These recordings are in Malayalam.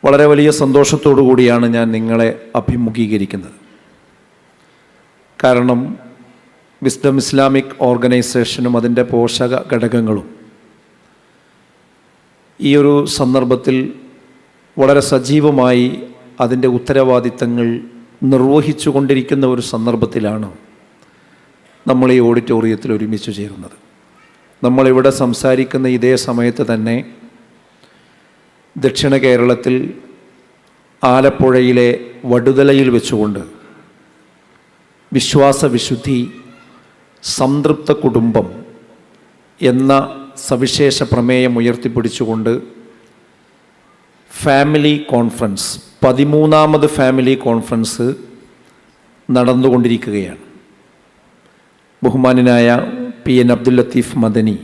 വളരെ വലിയ സന്തോഷത്തോടു കൂടിയാണ് ഞാൻ നിങ്ങളെ അഭിമുഖീകരിക്കുന്നത്. കാരണം വിസ്ഡം ഇസ്ലാമിക് ഓർഗനൈസേഷനും അതിൻ്റെ പോഷക ഘടകങ്ങളും ഈ ഒരു സന്ദർഭത്തിൽ വളരെ സജീവമായി അതിൻ്റെ ഉത്തരവാദിത്തങ്ങൾ നിർവഹിച്ചു കൊണ്ടിരിക്കുന്ന ഒരു സന്ദർഭത്തിലാണ് നമ്മൾ ഈ ഓഡിറ്റോറിയത്തിൽ ഒരുമിച്ച് ചേരുന്നത്. നമ്മളിവിടെ സംസാരിക്കുന്ന ഇതേ സമയത്ത് തന്നെ ദക്ഷിണ കേരളത്തിൽ ആലപ്പുഴയിലെ വടുതലയിൽ വെച്ചുകൊണ്ട് വിശ്വാസവിശുദ്ധി സംതൃപ്ത കുടുംബം എന്ന സവിശേഷ പ്രമേയം ഉയർത്തിപ്പിടിച്ചുകൊണ്ട് ഫാമിലി കോൺഫറൻസ് 13ാമത് ഫാമിലി കോൺഫറൻസ് നടന്നുകൊണ്ടിരിക്കുകയാണ്. ബഹുമാന്യനായ PN അബ്ദുൽ ലത്തീഫ് മദനി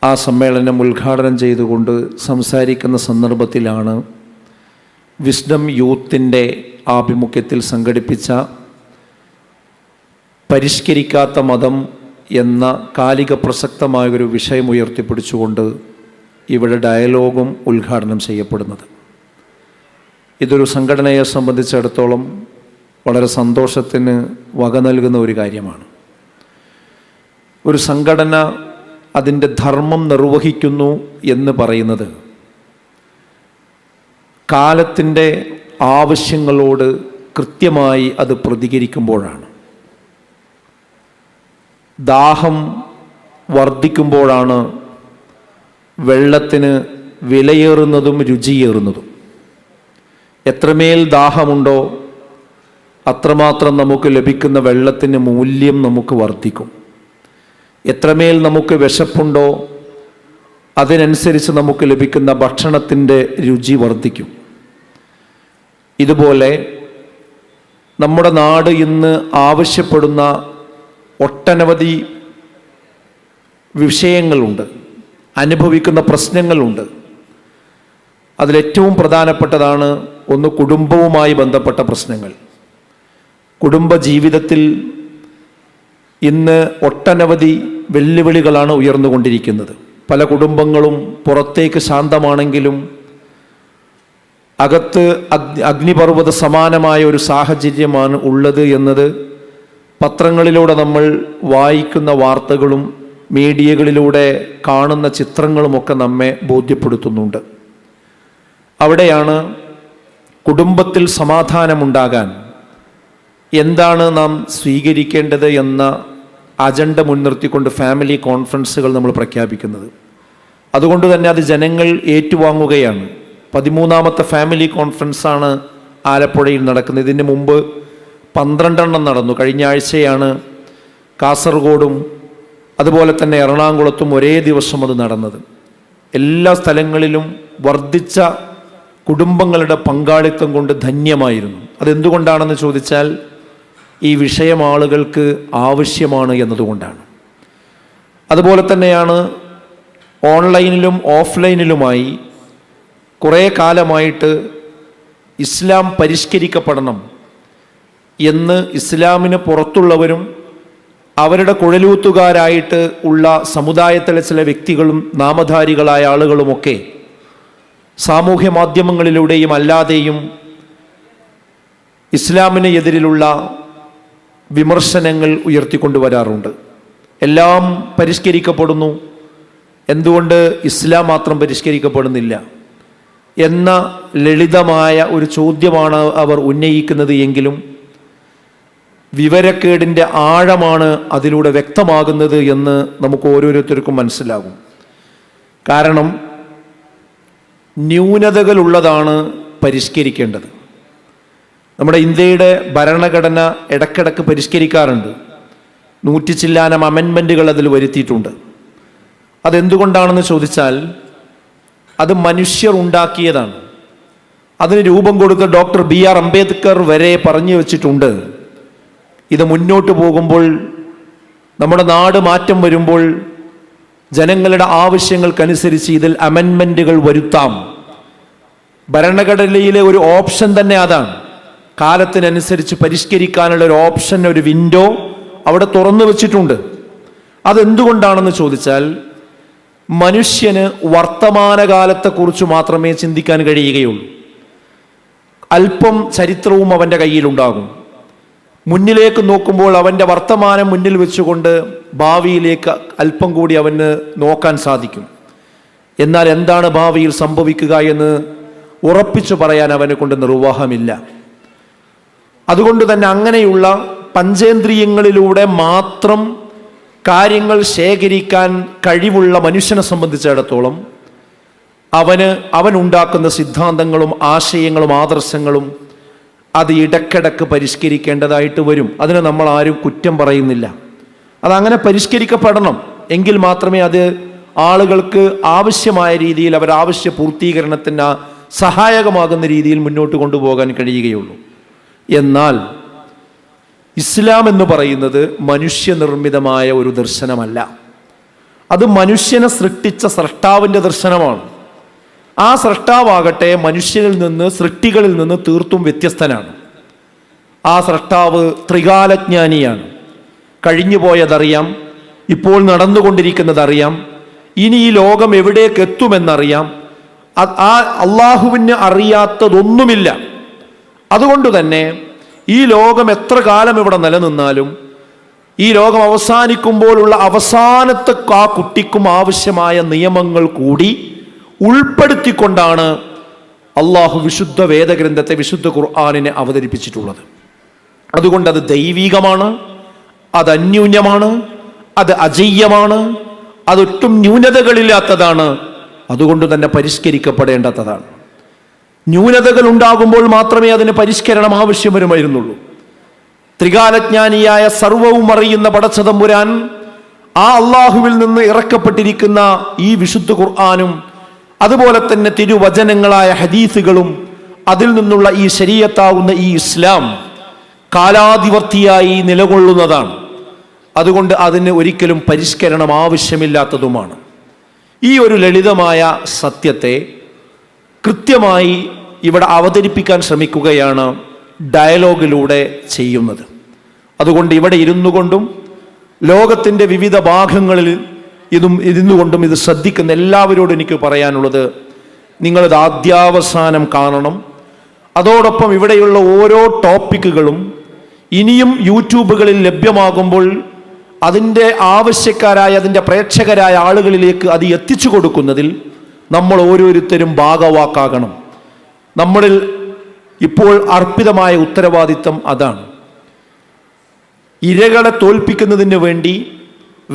ആ സമ്മേളനം ഉദ്ഘാടനം ചെയ്തുകൊണ്ട് സംസാരിക്കുന്ന സന്ദർഭത്തിലാണ് വിസ്ഡം യൂത്തിൻ്റെ ആഭിമുഖ്യത്തിൽ സംഘടിപ്പിച്ച പരിഷ്കരിക്കാത്ത മതം എന്ന കാലിക പ്രസക്തമായൊരു വിഷയം ഉയർത്തിപ്പിടിച്ചുകൊണ്ട് ഇവിടെ ഡയലോഗും ഉദ്ഘാടനം ചെയ്യപ്പെടുന്നത്. ഇതൊരു സംഘടനയെ സംബന്ധിച്ചിടത്തോളം വളരെ സന്തോഷത്തിന് വക നൽകുന്ന ഒരു കാര്യമാണ്. ഒരു സംഘടന അതിൻ്റെ ധർമ്മം നിർവഹിക്കുന്നു എന്ന് പറയുന്നത് കാലത്തിൻ്റെ ആവശ്യങ്ങളോട് കൃത്യമായി അത് പ്രതികരിക്കുമ്പോഴാണ്. ദാഹം വർദ്ധിക്കുമ്പോഴാണ് വെള്ളത്തിന് വിലയേറുന്നതും രുചിയേറുന്നതും. എത്രമേൽ ദാഹമുണ്ടോ അത്രമാത്രം നമുക്ക് ലഭിക്കുന്ന വെള്ളത്തിന് മൂല്യം നമുക്ക് വർദ്ധിക്കും. എത്രമേൽ നമുക്ക് വിശപ്പുണ്ടോ അതിനനുസരിച്ച് നമുക്ക് ലഭിക്കുന്ന ഭക്ഷണത്തിൻ്റെ രുചി വർദ്ധിക്കും. ഇതുപോലെ നമ്മുടെ നാട് ഇന്ന് ആവശ്യപ്പെടുന്ന ഒട്ടനവധി വിഷയങ്ങളുണ്ട്, അനുഭവിക്കുന്ന പ്രശ്നങ്ങളുണ്ട്. അതിലേറ്റവും പ്രധാനപ്പെട്ടതാണ് ഒന്ന് കുടുംബവുമായി ബന്ധപ്പെട്ട പ്രശ്നങ്ങൾ. കുടുംബ ജീവിതത്തിൽ ഇന്ന് ഒട്ടനവധി വെല്ലുവിളികളാണ് ഉയർന്നുകൊണ്ടിരിക്കുന്നത്. പല കുടുംബങ്ങളും പുറത്തേക്ക് ശാന്തമാണെങ്കിലും അകത്ത് അഗ്നിപർവ്വത സമാനമായ ഒരു സാഹചര്യമാണ് ഉള്ളത് എന്നത് പത്രങ്ങളിലൂടെ നമ്മൾ വായിക്കുന്ന വാർത്തകളും മീഡിയകളിലൂടെ കാണുന്ന ചിത്രങ്ങളുമൊക്കെ നമ്മെ ബോധ്യപ്പെടുത്തുന്നുണ്ട്. അവിടെയാണ് കുടുംബത്തിൽ സമാധാനമുണ്ടാകാൻ എന്താണ് നാം സ്വീകരിക്കേണ്ടത് എന്ന അജണ്ട മുൻനിർത്തിക്കൊണ്ട് ഫാമിലി കോൺഫറൻസുകൾ നമ്മൾ പ്രഖ്യാപിക്കുന്നത്. അതുകൊണ്ട് തന്നെ അത് ജനങ്ങൾ ഏറ്റുവാങ്ങുകയാണ്. 13ാമത്തെ ഫാമിലി കോൺഫറൻസാണ് ആലപ്പുഴയിൽ നടക്കുന്നത്. ഇതിന് മുമ്പ് 12 നടന്നു. കഴിഞ്ഞ ആഴ്ചയാണ് കാസർഗോഡും അതുപോലെ തന്നെ എറണാകുളത്തും ഒരേ ദിവസം അത് നടന്നത്. എല്ലാ സ്ഥലങ്ങളിലും വർദ്ധിച്ച കുടുംബങ്ങളുടെ പങ്കാളിത്തം കൊണ്ട് ധന്യമായിരുന്നു. അതെന്തുകൊണ്ടാണെന്ന് ചോദിച്ചാൽ ഈ വിഷയം ആളുകൾക്ക് ആവശ്യമാണ് എന്നതുകൊണ്ടാണ്. അതുപോലെ തന്നെയാണ് ഓൺലൈനിലും ഓഫ്ലൈനിലുമായി കുറേ കാലമായിട്ട് ഇസ്ലാം പരിഷ്കരിക്കപ്പെടണം എന്ന് ഇസ്ലാമിന് പുറത്തുള്ളവരും അവരുടെ കുഴലൂത്തുകാരായിട്ട് ഉള്ള സമുദായത്തിലെ ചില വ്യക്തികളും നാമധാരികളായ ആളുകളുമൊക്കെ സാമൂഹ്യ മാധ്യമങ്ങളിലൂടെയും അല്ലാതെയും ഇസ്ലാമിന് എതിരിലുള്ള വിമർശനങ്ങൾ ഉയർത്തിക്കൊണ്ടുവരാറുണ്ട്. എല്ലാം പരിഷ്കരിക്കപ്പെടുന്നു, എന്തുകൊണ്ട് ഇസ്ലാം മാത്രം പരിഷ്കരിക്കപ്പെടുന്നില്ല എന്ന ലളിതമായ ഒരു ചോദ്യമാണ് അവർ ഉന്നയിക്കുന്നത്. എങ്കിലും വിവരക്കേടിൻ്റെ ആഴമാണ് അതിലൂടെ വ്യക്തമാകുന്നത് എന്ന് നമുക്ക് ഓരോരുത്തർക്കും മനസ്സിലാകും. കാരണം ന്യൂനതകളുള്ളതാണ് പരിഷ്കരിക്കേണ്ടത്. നമ്മുടെ ഇന്ത്യയുടെ ഭരണഘടന ഇടക്കിടക്ക് പരിഷ്കരിക്കാറുണ്ട്. 100 ചില്ലാനം അമെൻമെൻറ്റുകൾ അതിൽ വരുത്തിയിട്ടുണ്ട്. അതെന്തുകൊണ്ടാണെന്ന് ചോദിച്ചാൽ അത് മനുഷ്യർ ഉണ്ടാക്കിയതാണ്. അതിന് രൂപം കൊടുത്ത ഡോക്ടർ BR അംബേദ്കർ വരെ പറഞ്ഞു വച്ചിട്ടുണ്ട്, ഇത് മുന്നോട്ട് പോകുമ്പോൾ നമ്മുടെ നാട് മാറ്റം വരുമ്പോൾ ജനങ്ങളുടെ ആവശ്യങ്ങൾക്കനുസരിച്ച് ഇതിൽ അമെൻമെൻറ്റുകൾ വരുത്താം. ഭരണഘടനയിലെ ഒരു ഓപ്ഷൻ തന്നെ അതാണ്. കാലത്തിനനുസരിച്ച് പരിഷ്കരിക്കാനുള്ള ഒരു ഓപ്ഷൻ, ഒരു വിൻഡോ അവിടെ തുറന്നു വച്ചിട്ടുണ്ട്. അതെന്തുകൊണ്ടാണെന്ന് ചോദിച്ചാൽ മനുഷ്യന് വർത്തമാനകാലത്തെക്കുറിച്ച് മാത്രമേ ചിന്തിക്കാൻ കഴിയുകയുള്ളൂ. അല്പം ചരിത്രവും അവൻ്റെ കയ്യിലുണ്ടാകും. മുന്നിലേക്ക് നോക്കുമ്പോൾ അവൻ്റെ വർത്തമാനം മുന്നിൽ വെച്ചുകൊണ്ട് ഭാവിയിലേക്ക് അല്പം കൂടി അവന് നോക്കാൻ സാധിക്കും. എന്നാൽ എന്താണ് ഭാവിയിൽ സംഭവിക്കുക എന്ന് ഉറപ്പിച്ചു പറയാൻ അവനെ കൊണ്ട് നിർവാഹമില്ല. അതുകൊണ്ട് തന്നെ അങ്ങനെയുള്ള പഞ്ചേന്ദ്രിയങ്ങളിലൂടെ മാത്രം കാര്യങ്ങൾ ശേഖരിക്കാൻ കഴിവുള്ള മനുഷ്യനെ സംബന്ധിച്ചിടത്തോളം അവനുണ്ടാക്കുന്ന സിദ്ധാന്തങ്ങളും ആശയങ്ങളും ആദർശങ്ങളും അത് ഇടക്കിടക്ക് പരിഷ്കരിക്കേണ്ടതായിട്ട് വരും. അതിന് നമ്മൾ ആരും കുറ്റം പറയുന്നില്ല. അതങ്ങനെ പരിഷ്കരിക്കപ്പെടണം. എങ്കിൽ മാത്രമേ അത് ആളുകൾക്ക് ആവശ്യമായ രീതിയിൽ ആവശ്യ പൂർത്തീകരണത്തിന് സഹായകമാകുന്ന രീതിയിൽ മുന്നോട്ട് കൊണ്ടുപോകാൻ കഴിയുകയുള്ളൂ. എന്നാൽ ഇസ്ലാം എന്ന് പറയുന്നത് മനുഷ്യനിർമ്മിതമായ ഒരു ദർശനമല്ല. അത് മനുഷ്യനെ സൃഷ്ടിച്ച സ്രഷ്ടാവിൻ്റെ ദർശനമാണ്. ആ സ്രഷ്ടാവാകട്ടെ മനുഷ്യനിൽ നിന്ന്, സൃഷ്ടികളിൽ നിന്ന് തീർത്തും വ്യത്യസ്തനാണ്. ആ സ്രഷ്ടാവ് ത്രികാലജ്ഞാനിയാണ്. കഴിഞ്ഞുപോയതറിയാം, ഇപ്പോൾ നടന്നുകൊണ്ടിരിക്കുന്നതറിയാം, ഇനി ഈ ലോകം എവിടേക്ക് എത്തുമെന്നറിയാം. ആ അള്ളാഹുവിന് അറിയാത്തതൊന്നുമില്ല. അതുകൊണ്ട് തന്നെ ഈ ലോകം എത്ര കാലം ഇവിടെ നിലനിന്നാലും ഈ ലോകം അവസാനിക്കുമ്പോഴുള്ള അവസാനത്തെ ആ കുട്ടിക്കും ആവശ്യമായ നിയമങ്ങൾ കൂടി ഉൾപ്പെടുത്തിക്കൊണ്ടാണ് അള്ളാഹു വിശുദ്ധ വേദഗ്രന്ഥത്തെ, വിശുദ്ധ ഖുർആനിനെ അവതരിപ്പിച്ചിട്ടുള്ളത്. അതുകൊണ്ട് അത് ദൈവികമാണ്, അത് അന്യൂന്യമാണ്, അത് അജയ്യമാണ്, അതൊട്ടും ന്യൂനതകളില്ലാത്തതാണ്. അതുകൊണ്ട് തന്നെ പരിഷ്കരിക്കപ്പെടേണ്ടതാണ്. ന്യൂനതകൾ ഉണ്ടാകുമ്പോൾ മാത്രമേ അതിന് പരിഷ്കരണം ആവശ്യം വരുമായിരുന്നുള്ളൂ. ത്രികാലജ്ഞാനിയായ സർവവും അറിയുന്ന പടച്ചതമ്പുരാൻ ആ അള്ളാഹുവിൽ നിന്ന് ഇറക്കപ്പെട്ടിരിക്കുന്ന ഈ വിശുദ്ധ ഖുർആനും അതുപോലെ തന്നെ തിരുവചനങ്ങളായ ഹദീസുകളും അതിൽ നിന്നുള്ള ഈ ശരീഅത്താവുന്ന ഈ ഇസ്ലാം കാലാതിവർത്തിയായി നിലകൊള്ളുന്നതാണ്. അതുകൊണ്ട് അതിന് ഒരിക്കലും പരിഷ്കരണം ആവശ്യമില്ലാത്തതുമാണ്. ഈ ഒരു ലളിതമായ സത്യത്തെ കൃത്യമായി ഇവിടെ അവതരിപ്പിക്കാൻ ശ്രമിക്കുകയാണ് ഡയലോഗിലൂടെ ചെയ്യുന്നത്. അതുകൊണ്ട് ഇവിടെ ഇരുന്നു കൊണ്ടും ലോകത്തിൻ്റെ വിവിധ ഭാഗങ്ങളിൽ ഇരുന്നുകൊണ്ടും ഇത് ശ്രദ്ധിക്കുന്ന എല്ലാവരോടും എനിക്ക് പറയാനുള്ളത്, നിങ്ങളിത് ആദ്യാവസാനം കാണണം. അതോടൊപ്പം ഇവിടെയുള്ള ഓരോ ടോപ്പിക്കുകളും ഇനിയും യൂട്യൂബുകളിൽ ലഭ്യമാകുമ്പോൾ അതിൻ്റെ ആവശ്യക്കാരായ, അതിൻ്റെ പ്രേക്ഷകരായ ആളുകളിലേക്ക് അത് എത്തിച്ചു കൊടുക്കുന്നതിൽ നമ്മൾ ഓരോരുത്തരും ഭാഗവാക്കാകണം. നമ്മളിൽ ഇപ്പോൾ അർപ്പിതമായ ഉത്തരവാദിത്തം അതാണ്. ഇരകളെ തോൽപ്പിക്കുന്നതിന് വേണ്ടി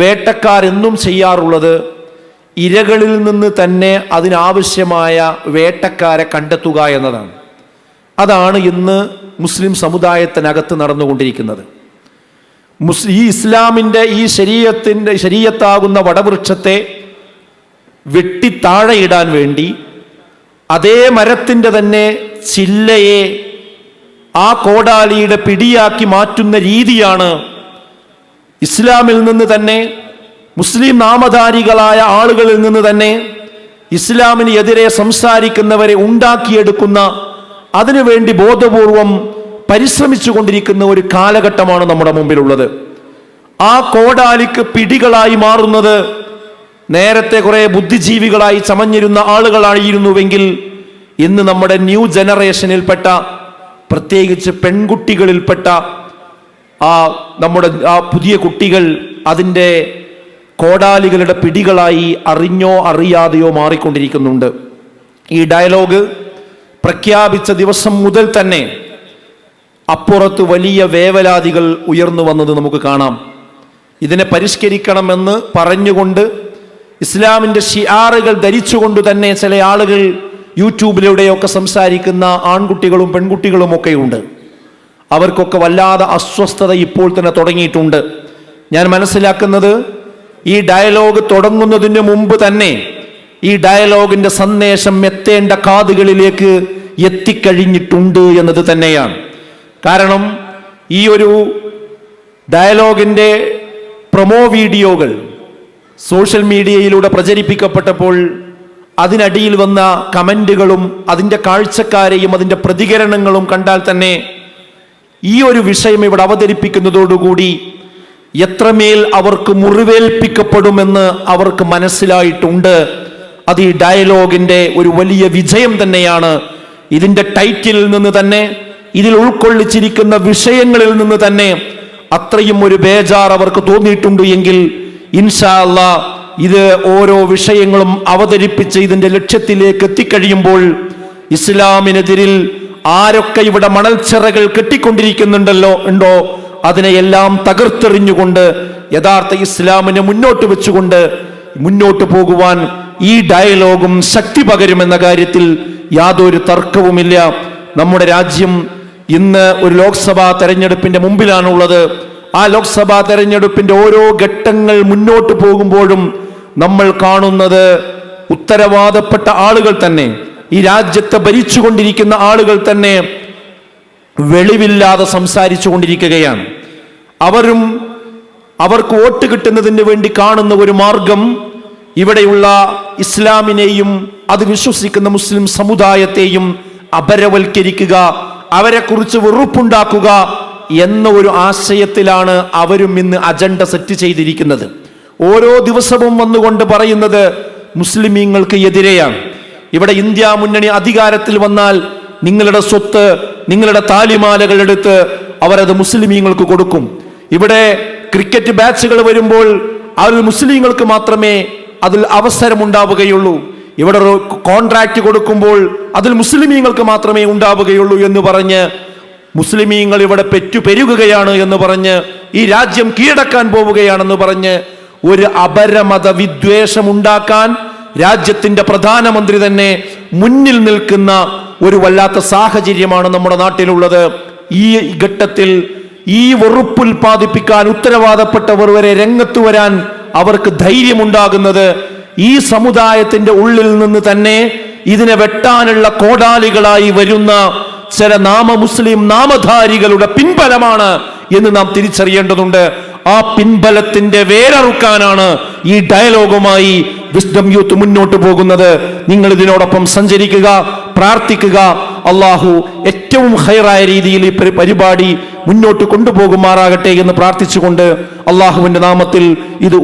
വേട്ടക്കാരെന്നും ചെയ്യാറുള്ളത് ഇരകളിൽ നിന്ന് തന്നെ അതിനാവശ്യമായ വേട്ടക്കാരെ കണ്ടെത്തുക എന്നതാണ്. അതാണ് ഇന്ന് മുസ്ലിം സമുദായത്തിനകത്ത് നടന്നുകൊണ്ടിരിക്കുന്നത്. ഈ ഇസ്ലാമിൻ്റെ ഈ ശരീഅത്താകുന്ന വടവൃക്ഷത്തെ വെട്ടി താഴെയിടാൻ വേണ്ടി അതേ മരത്തിൻ്റെ തന്നെ ചില്ലയെ ആ കോടാലിയുടെ പിടിയാക്കി മാറ്റുന്ന രീതിയാണ് ഇസ്ലാമിൽ നിന്ന് തന്നെ, മുസ്ലിം നാമധാരികളായ ആളുകളിൽ നിന്ന് തന്നെ ഇസ്ലാമിന് എതിരെ സംസാരിക്കുന്നവരെ ഉണ്ടാക്കിയെടുക്കുന്ന, അതിനുവേണ്ടി ബോധപൂർവം പരിശ്രമിച്ചു കൊണ്ടിരിക്കുന്ന ഒരു കാലഘട്ടമാണ് നമ്മുടെ മുമ്പിലുള്ളത്. ആ കോടാലിക്ക് പിടികളായി മാറുന്നത് നേരത്തെ കുറെ ബുദ്ധിജീവികളായി ചമഞ്ഞിരുന്ന ആളുകളായിരുന്നുവെങ്കിൽ ഇന്ന് നമ്മുടെ ന്യൂ ജനറേഷനിൽപ്പെട്ട, പ്രത്യേകിച്ച് പെൺകുട്ടികളിൽപ്പെട്ട നമ്മുടെ പുതിയ കുട്ടികൾ അതിൻ്റെ കോടാലികളുടെ പിടികളായി അറിഞ്ഞോ അറിയാതെയോ മാറിക്കൊണ്ടിരിക്കുന്നുണ്ട്. ഈ ഡയലോഗ് പ്രഖ്യാപിച്ച ദിവസം മുതൽ തന്നെ അപ്പുറത്ത് വലിയ വേവലാതികൾ ഉയർന്നു വന്നത് നമുക്ക് കാണാം. ഇതിനെ പരിഷ്കരിക്കണമെന്ന് പറഞ്ഞുകൊണ്ട് ഇസ്ലാമിൻ്റെ ഷിആറുകൾ ധരിച്ചുകൊണ്ട് തന്നെ ചില ആളുകൾ യൂട്യൂബിലൂടെയൊക്കെ സംസാരിക്കുന്ന ആൺകുട്ടികളും പെൺകുട്ടികളും ഒക്കെ ഉണ്ട്. അവർക്കൊക്കെ വല്ലാതെ അസ്വസ്ഥത ഇപ്പോൾ തന്നെ തുടങ്ങിയിട്ടുണ്ട്. ഞാൻ മനസ്സിലാക്കുന്നത് ഈ ഡയലോഗ് തുടങ്ങുന്നതിന് മുമ്പ് തന്നെ ഈ ഡയലോഗിൻ്റെ സന്ദേശം എത്തേണ്ട കാതുകളിലേക്ക് എത്തിക്കഴിഞ്ഞിട്ടുണ്ട് എന്നത് തന്നെയാണ്. കാരണം ഈ ഒരു ഡയലോഗിൻ്റെ പ്രൊമോ വീഡിയോകൾ സോഷ്യൽ മീഡിയയിലൂടെ പ്രചരിപ്പിക്കപ്പെട്ടപ്പോൾ അതിനടിയിൽ വന്ന കമൻറ്റുകളും അതിൻ്റെ കാഴ്ചക്കാരെയും അതിൻ്റെ പ്രതികരണങ്ങളും കണ്ടാൽ തന്നെ ഈ ഒരു വിഷയം ഇവിടെ അവതരിപ്പിക്കുന്നതോടുകൂടി എത്രമേൽ അവർക്ക് മുറിവേൽപ്പിക്കപ്പെടുമെന്ന് അവർക്ക് മനസ്സിലായിട്ടുണ്ട്. അത് ഈ ഡയലോഗിന്റെ ഒരു വലിയ വിജയം തന്നെയാണ്. ഇതിന്റെ ടൈറ്റിലിൽ നിന്ന് തന്നെ, ഇതിൽ ഉൾക്കൊള്ളിച്ചിരിക്കുന്ന വിഷയങ്ങളിൽ നിന്ന് തന്നെ അത്രയും ഒരു ബേജാർ അവർക്ക് തോന്നിയിട്ടുണ്ട് എങ്കിൽ ഇൻഷാ അല്ലാഹ് ഇത് ഓരോ വിഷയങ്ങളും അവതരിപ്പിച്ച് ഇതിന്റെ ലക്ഷ്യത്തിലേക്ക് എത്തിക്കഴിയുമ്പോൾ ഇസ്ലാമിനെതിരിൽ ആരൊക്കെ ഇവിടെ മണൽച്ചിറകൾ കെട്ടിക്കൊണ്ടിരിക്കുന്നുണ്ടോ അതിനെയെല്ലാം തകർത്തെറിഞ്ഞുകൊണ്ട് യഥാർത്ഥ ഇസ്ലാമിനെ മുന്നോട്ട് വെച്ചുകൊണ്ട് മുന്നോട്ട് പോകുവാൻ ഈ ഡയലോഗും ശക്തി പകരുമെന്ന കാര്യത്തിൽ യാതൊരു തർക്കവുമില്ല. നമ്മുടെ രാജ്യം ഇന്ന് ഒരു ലോക്സഭാ തെരഞ്ഞെടുപ്പിന്റെ മുമ്പിലാണുള്ളത്. ആ ലോക്സഭാ തെരഞ്ഞെടുപ്പിന്റെ ഓരോ ഘട്ടങ്ങൾ മുന്നോട്ട് പോകുമ്പോഴും നമ്മൾ കാണുന്നത് ഉത്തരവാദപ്പെട്ട ആളുകൾ തന്നെ, ഈ രാജ്യത്തെ ഭരിച്ചുകൊണ്ടിരിക്കുന്ന ആളുകൾ തന്നെ വെളിവില്ലാതെ സംസാരിച്ചു കൊണ്ടിരിക്കുകയാണ്. അവർക്ക് വോട്ട് കിട്ടുന്നതിന് വേണ്ടി കാണുന്ന ഒരു മാർഗം ഇവിടെയുള്ള ഇസ്ലാമിനെയും അത് വിശ്വസിക്കുന്ന മുസ്ലിം സമുദായത്തെയും അപരവൽക്കരിക്കുക, അവരെ കുറിച്ച് വെറുപ്പുണ്ടാക്കുക എന്ന ഒരു ആശയത്തിലാണ് അവരും ഇന്ന് അജണ്ട സെറ്റ് ചെയ്തിരിക്കുന്നത്. ഓരോ ദിവസവും വന്നുകൊണ്ട് പറയുന്നത് മുസ്ലിമീങ്ങൾക്ക് എതിരെയാണ്. ഇവിടെ ഇന്ത്യ മുന്നണി അധികാരത്തിൽ വന്നാൽ നിങ്ങളുടെ സ്വത്ത്, നിങ്ങളുടെ താലിമാലകൾ എടുത്ത് അവരത് മുസ്ലിമീങ്ങൾക്ക് കൊടുക്കും. ഇവിടെ ക്രിക്കറ്റ് ബാച്ചുകൾ വരുമ്പോൾ അതിൽ മുസ്ലിങ്ങൾക്ക് മാത്രമേ അതിൽ അവസരമുണ്ടാവുകയുള്ളൂ. ഇവിടെ ഒരു കോൺട്രാക്ട് കൊടുക്കുമ്പോൾ അതിൽ മുസ്ലിമീങ്ങൾക്ക് മാത്രമേ ഉണ്ടാവുകയുള്ളൂ എന്ന് പറഞ്ഞ് മുസ്ലിമീങ്ങൾ ഇവിടെ പെരുകുകയാണ് എന്ന് പറഞ്ഞ് ഈ രാജ്യം കീഴടക്കാൻ പോവുകയാണെന്ന് പറഞ്ഞ് ഒരു അപരമത വിദ്വേഷം ഉണ്ടാക്കാൻ രാജ്യത്തിന്റെ പ്രധാനമന്ത്രി തന്നെ മുന്നിൽ നിൽക്കുന്ന ഒരു വല്ലാത്ത സാഹചര്യമാണ് നമ്മുടെ നാട്ടിലുള്ളത്. ഈ ഘട്ടത്തിൽ ഈ വെറുപ്പുൽപാദിപ്പിക്കാൻ ഉത്തരവാദപ്പെട്ടവർ വരെ രംഗത്ത് വരാൻ അവർക്ക് ധൈര്യമുണ്ടാകുന്നത് ഈ സമുദായത്തിന്റെ ഉള്ളിൽ നിന്ന് തന്നെ ഇതിനെ വെട്ടാനുള്ള കോടാലികളായി വരുന്ന ചില മുസ്ലിം നാമധാരികളുടെ പിൻബലമാണ് എന്ന് നാം തിരിച്ചറിയേണ്ടതുണ്ട്. ആ പിൻബലത്തിന്റെ വേരറുക്കാനാണ് ഈ ഡയലോഗുമായി വിസ്ഡം യൂത്ത് മുന്നോട്ട് പോകുന്നത്. നിങ്ങൾ ഇതിനോടൊപ്പം സഞ്ചരിക്കുക, പ്രാർത്ഥിക്കുക. അള്ളാഹു ഏറ്റവും ഹൈറായ രീതിയിൽ ഈ പരിപാടി മുന്നോട്ട് കൊണ്ടുപോകുമാറാകട്ടെ എന്ന് പ്രാർത്ഥിച്ചുകൊണ്ട് അള്ളാഹുവിന്റെ നാമത്തിൽ ഇത്